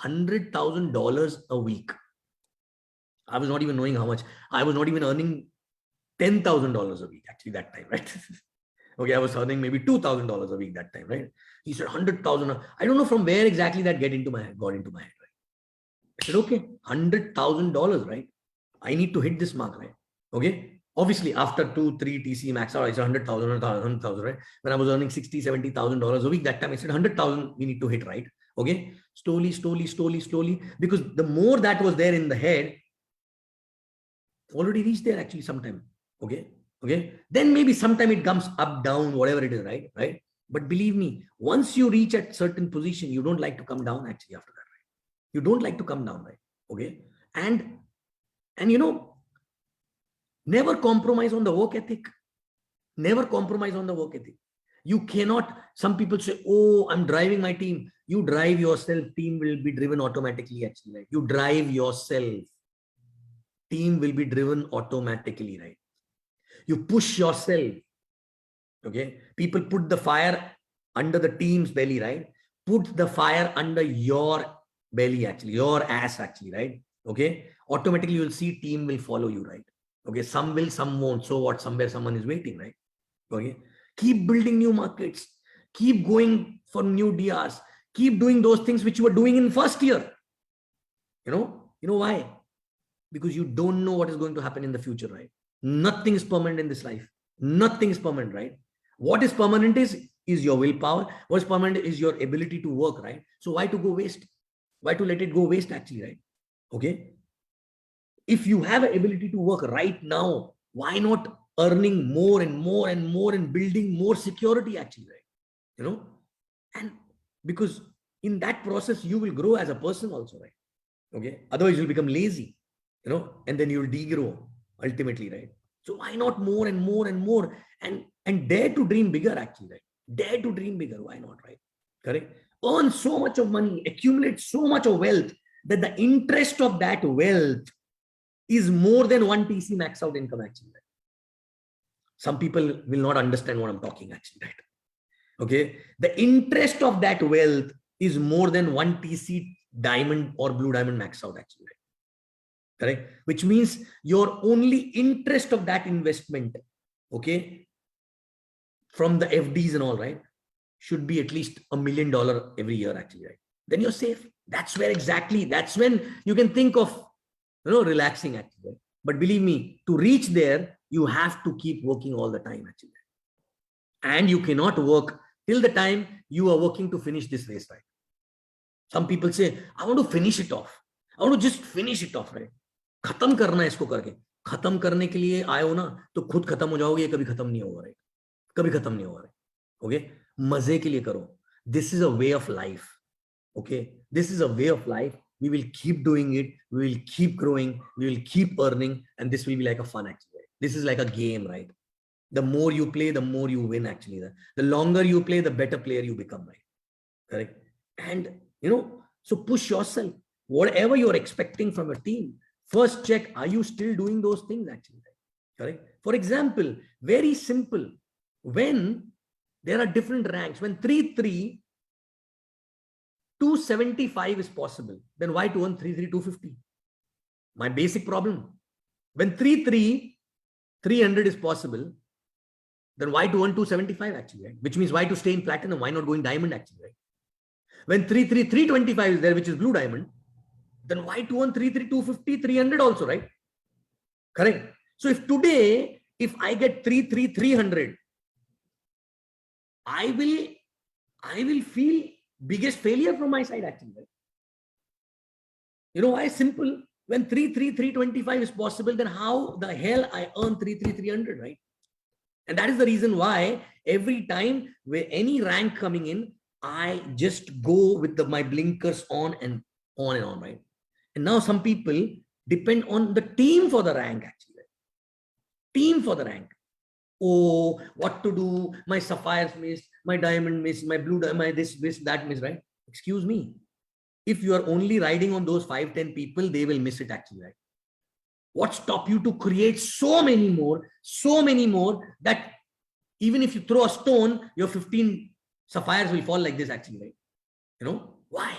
$100,000 a week. I was not even knowing how much. I was not even earning $10,000 a week actually that time, right? Okay, I was earning maybe $2,000 a week that time, right? He said 100,000. I don't know from where exactly that got into my head, right? I said, okay, $100,000, right? I need to hit this mark, right? Okay. Obviously, after 2, 3 TC max out, I said 100,000, 100,000, right? When I was earning $60,000, $70,000 a week, that time I said 100,000 we need to hit, right? Okay. Slowly, because the more that was there in the head, already reached there actually sometime. Okay. Then maybe sometime it comes up, down, whatever it is, right? But believe me, once you reach at certain position, you don't like to come down actually after that, right? You don't like to come down, right? Okay. And never compromise on the work ethic. Never compromise on the work ethic. You cannot, some people say, oh, I'm driving my team. You drive yourself, team will be driven automatically actually, right? You drive yourself, team will be driven automatically, right? You push yourself. Okay. People put the fire under the team's belly, right? Put the fire under your belly actually, your ass actually, right? Okay. Automatically you'll see team will follow you, right? Okay. Some will, some won't. So what? Somewhere someone is waiting, right? Okay. Keep building new markets. Keep going for new DRs. Keep doing those things which you were doing in first year. You know why? Because you don't know what is going to happen in the future, right? Nothing is permanent in this life. Nothing is permanent, right? What is permanent is your willpower. What is permanent is your ability to work, right? So why to go waste? Why to let it go waste actually, right? Okay. If you have an ability to work right now, why not earning more and more and more and building more security actually, right? And because in that process, you will grow as a person also, right? Okay. Otherwise you'll become lazy, and then you'll degrow ultimately, right? So why not more and more and more, and dare to dream bigger actually, right? Dare to dream bigger. Why not, right? Correct. Earn so much of money, accumulate so much of wealth that the interest of that wealth is more than one TC max out income actually, right? Some people will not understand what I'm talking actually, right? Okay. The interest of that wealth is more than one TC diamond or blue diamond max out actually, right? Correct. Which means your only interest of that investment, okay, from the FDs and all, right, should be at least $1 million every year actually, right? Then you're safe. That's when you can think of, relaxing actually, right? But believe me, to reach there, you have to keep working all the time actually. And you cannot work till the time you are working to finish this race, right? Some people say, I want to finish it off. I want to just finish it off, right? खत्म करना है इसको करके. खत्म करने के लिए आए हो ना, तो खुद खत्म हो जाओगे, कभी खत्म नहीं होगा, right? कभी खत्म नहीं होगा, right? Okay? मजे के लिए करो. This is a way of life. Okay? This is a way of life. We will keep doing it. We will keep growing. We will keep earning. And this will be like a fun actually. This is like a game, right? The more you play, the more you win actually. The longer you play, the better player you become, right? Correct? And, so push yourself. Whatever you're expecting from a team, first check, are you still doing those things actually? Correct? For example, very simple. When there are different ranks, when 3-3, 275 is possible, then why to earn 3-3, 250? My basic problem. When 3-3, 300 is possible, then why to earn 275 actually, right? Which means why to stay in platinum? Why not going diamond actually, right? When 3-3, 325 is there, which is blue diamond, then why to earn 3-3, 250, 300 also, right? Correct. So if today, if I get 3-3, 300, I will feel biggest failure from my side actually, right? You know why? Simple. When 325 is possible, then how the hell I earn 300, right? And that is the reason why every time where any rank coming in, I just go with my blinkers on and on, right? And now some people depend on the team for the rank actually, right? Team for the rank. Oh, what to do? My sapphires missed, my diamond missed, my blue, my this missed, that missed, right? Excuse me. If you are only riding on those 5-10 people, they will miss it actually, right? What stop you to create so many more that even if you throw a stone, your 15 sapphires will fall like this actually, right? You know, why?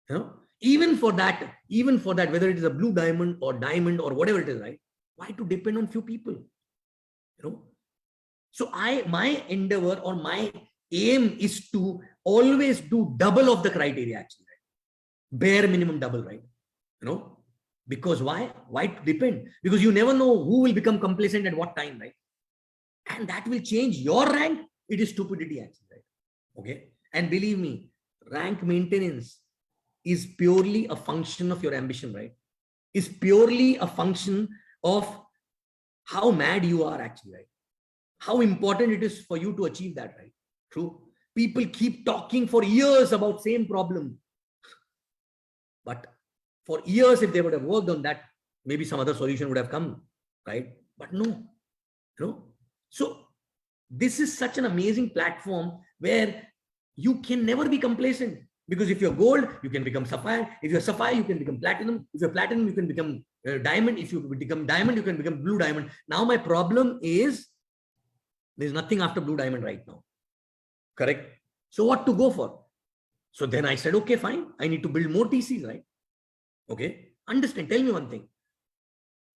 You know, even for that, whether it is a blue diamond or whatever it is, right? Why to depend on few people? You know, so my endeavor or my aim is to always do double of the criteria actually, right? Bare minimum double, right? You know, because why to depend? Because you never know who will become complacent at what time, right? And that will change your rank. It is stupidity actually, right? Okay. And believe me, rank maintenance is purely a function of your ambition, right? Is purely a function of how mad you are actually, right? How important it is for you to achieve that, right? True. People keep talking for years about same problem, but for years, if they would have worked on that, maybe some other solution would have come, right? But no, you know. So this is such an amazing platform where you can never be complacent, because if you're gold, you can become sapphire. If you're sapphire, you can become platinum. If you're platinum, you can become diamond. If you become diamond, you can become blue diamond. Now my problem is there's nothing after blue diamond right now. Correct? So what to go for? So then I said, okay, fine. I need to build more TCs, right? Okay. Understand. Tell me one thing.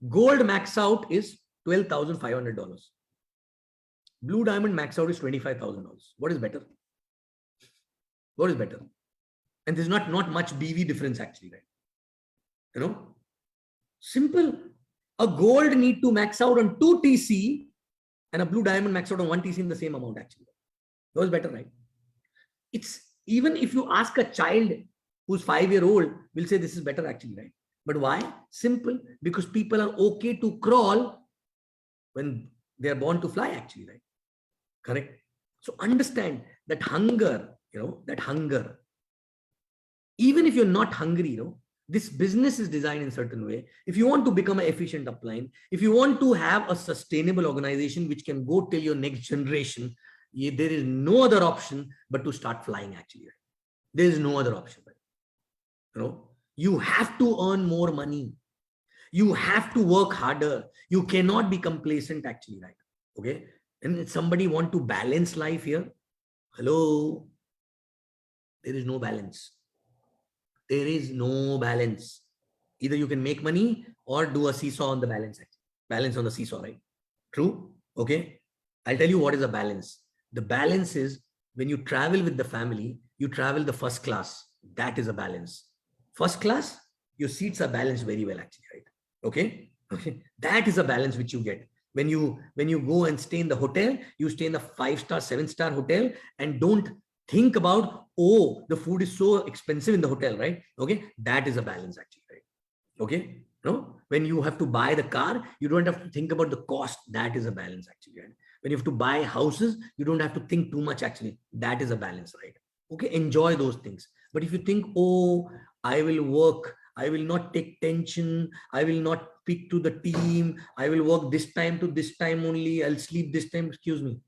Gold max out is $12,500. Blue diamond max out is $25,000. What is better? What is better? And there's not much BV difference actually, right? You know, simple. A gold need to max out on 2 TC and a blue diamond max out on 1 TC in the same amount actually. That was better, right? It's even if you ask a child who's 5-year-old, will say this is better actually, right? But why? Simple. Because people are okay to crawl when they are born to fly actually, right? Correct. So understand that hunger, that hunger, even if you're not hungry, this business is designed in a certain way. If you want to become an efficient upline, if you want to have a sustainable organization which can go till your next generation, there is no other option but to start flying actually. Right? There is no other option. Right? You have to earn more money. You have to work harder. You cannot be complacent actually, right? Okay. And somebody want to balance life here. Hello. There is no balance. There is no balance. Either you can make money or do a seesaw on the balance. Balance on the seesaw, right? True? Okay. I'll tell you what is a balance. The balance is when you travel with the family, you travel the first class. That is a balance. First class, your seats are balanced very well, actually, right? Okay. Okay. That is a balance which you get. When you go and stay in the hotel, you stay in the 5-star, 7-star hotel and don't think about, oh, the food is so expensive in the hotel, right? Okay. That is a balance actually, right? Okay. No, when you have to buy the car, you don't have to think about the cost. That is a balance actually, right? When you have to buy houses, you don't have to think too much actually. That is a balance, right? Okay. Enjoy those things. But if you think, oh, I will work, I will not take tension, I will not speak to the team, I will work this time to this time only, I'll sleep this time, excuse me,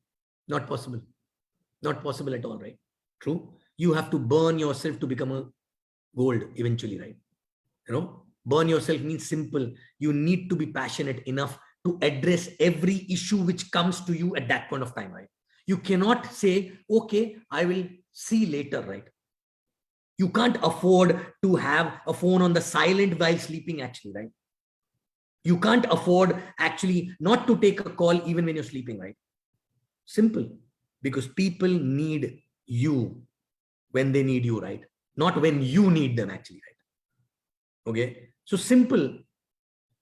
not possible. Not possible at all, right? True. You have to burn yourself to become a gold eventually, right? Burn yourself means simple. You need to be passionate enough to address every issue which comes to you at that point of time, right? You cannot say, okay, I will see later, right? You can't afford to have a phone on the silent while sleeping actually, right? You can't afford actually not to take a call even when you're sleeping, right? Simple. Because people need you when they need you, right? Not when you need them actually, right? Okay. So simple.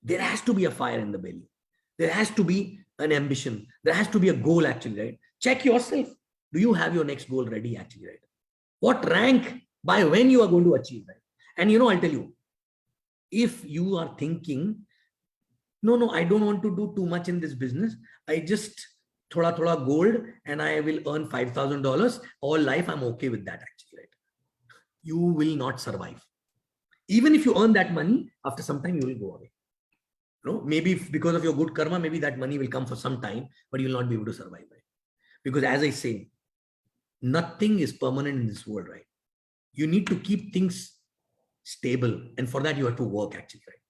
There has to be a fire in the belly. There has to be an ambition. There has to be a goal actually, right? Check yourself. Do you have your next goal ready actually, right? What rank by when you are going to achieve, right? And I'll tell you, if you are thinking, no, I don't want to do too much in this business. I just thoda gold and I will earn $5,000 all life. I'm okay with that actually, right? You will not survive. Even if you earn that money, after some time you will go away. Maybe because of your good karma, maybe that money will come for some time, but you will not be able to survive, right? Because as I say, nothing is permanent in this world, right? You need to keep things stable, and for that you have to work actually, right?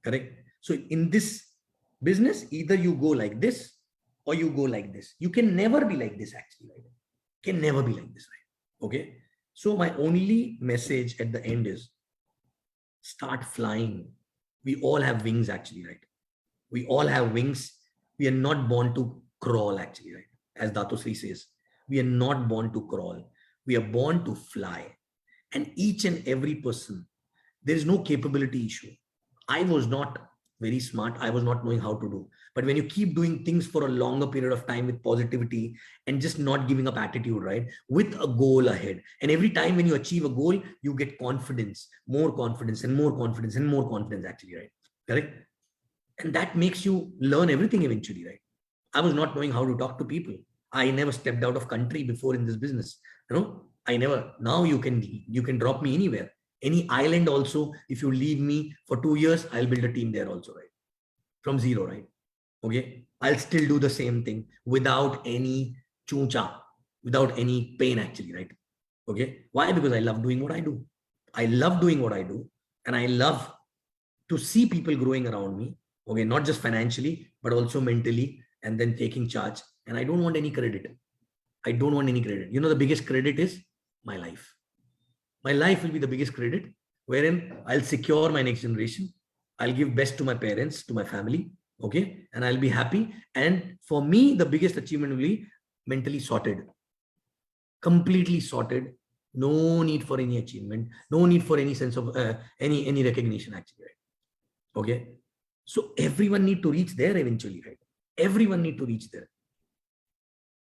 Correct? So in this business, either you go like this or you go like this. You can never be like this actually, right? Can never be like this, right? Okay. So my only message at the end is start flying. We all have wings actually, right? We all have wings. We are not born to crawl actually, right? As Dato Sri says, we are not born to crawl. We are born to fly. And each and every person, there is no capability issue. I was not very smart. I was not knowing how to do. But when you keep doing things for a longer period of time with positivity and just not giving up attitude, right? With a goal ahead. And every time when you achieve a goal, you get confidence, more confidence and more confidence and more confidence actually, right? Correct? And that makes you learn everything eventually, right? I was not knowing how to talk to people. I never stepped out of country before in this business. I never. Now you can drop me anywhere, any island also. If you leave me for 2 years, I'll build a team there also, right? From zero, right? Okay. I'll still do the same thing without any chuncha, without any pain actually, right? Okay. Why? Because I love doing what I do. I love doing what I do. And I love to see people growing around me. Okay. Not just financially, but also mentally, and then taking charge. And I don't want any credit. I don't want any credit. The biggest credit is my life. My life will be the biggest credit, wherein I'll secure my next generation. I'll give best to my parents, to my family. Okay. And I'll be happy. And for me, the biggest achievement will be mentally sorted, completely sorted. No need for any achievement. No need for any sense of any recognition actually. Right? Okay. So everyone need to reach there eventually, right? Everyone need to reach there.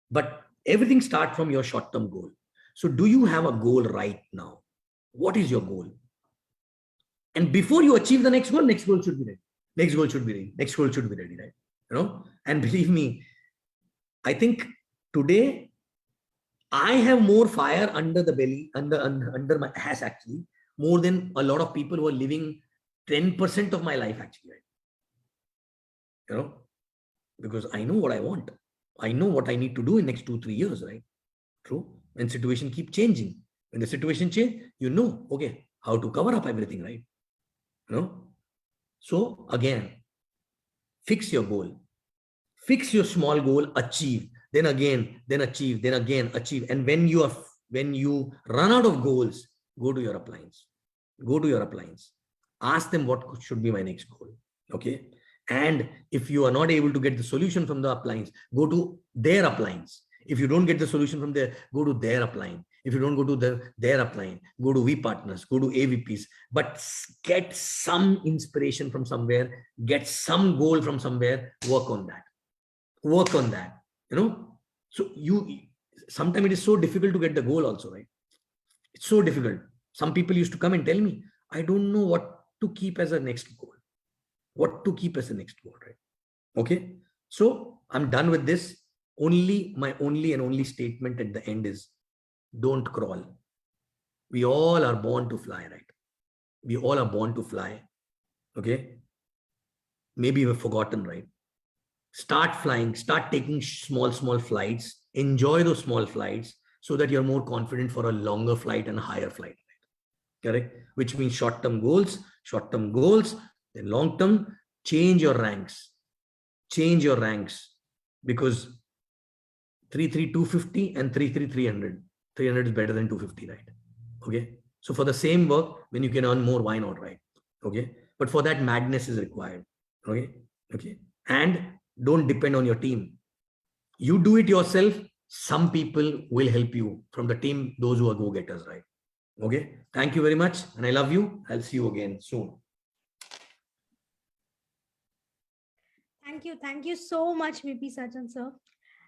But everything starts from your short-term goal. So do you have a goal right now? What is your goal? And before you achieve the next goal should be ready. Next goal should be ready. Next goal should be ready, right? And believe me, I think today I have more fire under the belly, under my ass actually, more than a lot of people who are living 10% of my life actually, right? Because I know what I want. I know what I need to do in next 2-3 years, right? True. When situation keep changing, when the situation change, okay, how to cover up everything, right? So again, fix your goal, fix your small goal, achieve, then again, then achieve, then again achieve. And when you run out of goals, go to your appliance, ask them what should be my next goal. Okay. And if you are not able to get the solution from the appliance, go to their appliance. If you don't get the solution from there, go to their appliance. If you don't go to their appliance, go to V partners, go to AVPs, but get some inspiration from somewhere, get some goal from somewhere, work on that. So sometimes it is so difficult to get the goal also, right? It's so difficult. Some people used to come and tell me, I don't know what to keep as a next goal. Right? Okay. So I'm done with this. My only and only statement at the end is, don't crawl. We all are born to fly, right? We all are born to fly. Okay. Maybe we've forgotten, right? Start flying, start taking small flights, enjoy those small flights so that you're more confident for a longer flight and a higher flight. Right? Correct? Which means short-term goals, then long-term, change your ranks, because 33250 and 33300, 300 is better than 250, right? Okay. So for the same work, when you can earn more, why not, right? Okay. But for that, madness is required. Okay. And don't depend on your team. You do it yourself. Some people will help you from the team, those who are go-getters, right? Okay. Thank you very much. And I love you. I'll see you again soon. Thank you. Thank you so much, VP Sachin, sir.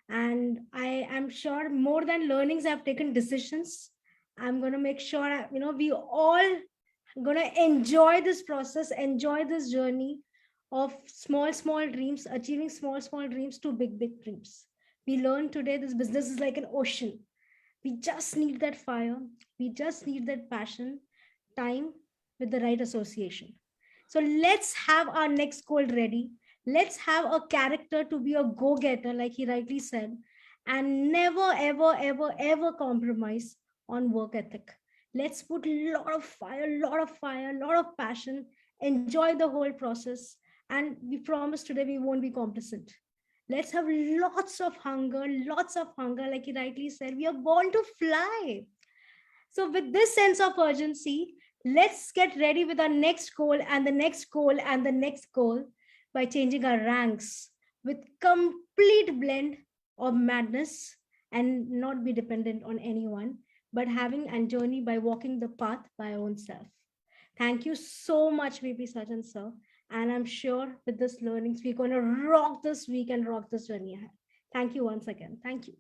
And I am sure more than learnings, I've taken decisions. I'm going to make sure, we all going to enjoy this process, enjoy this journey of small, small dreams, achieving small, small dreams to big, big dreams. We learned today this business is like an ocean. We just need that fire. We just need that passion, time with the right association. So let's have our next goal ready. Let's have a character to be a go getter, like he rightly said, and never, ever, ever, ever compromise on work ethic. Let's put a lot of fire, lot of fire, lot of passion, enjoy the whole process. And we promise today we won't be complacent. Let's have lots of hunger, like he rightly said. We are born to fly. So, with this sense of urgency, let's get ready with our next goal and the next goal and the next goal by changing our ranks with complete blend of madness and not be dependent on anyone, but having a journey by walking the path by our own self. Thank you so much, VP Sachin sir. And I'm sure with this learnings, we're going to rock this week and rock this journey ahead. Thank you once again. Thank you.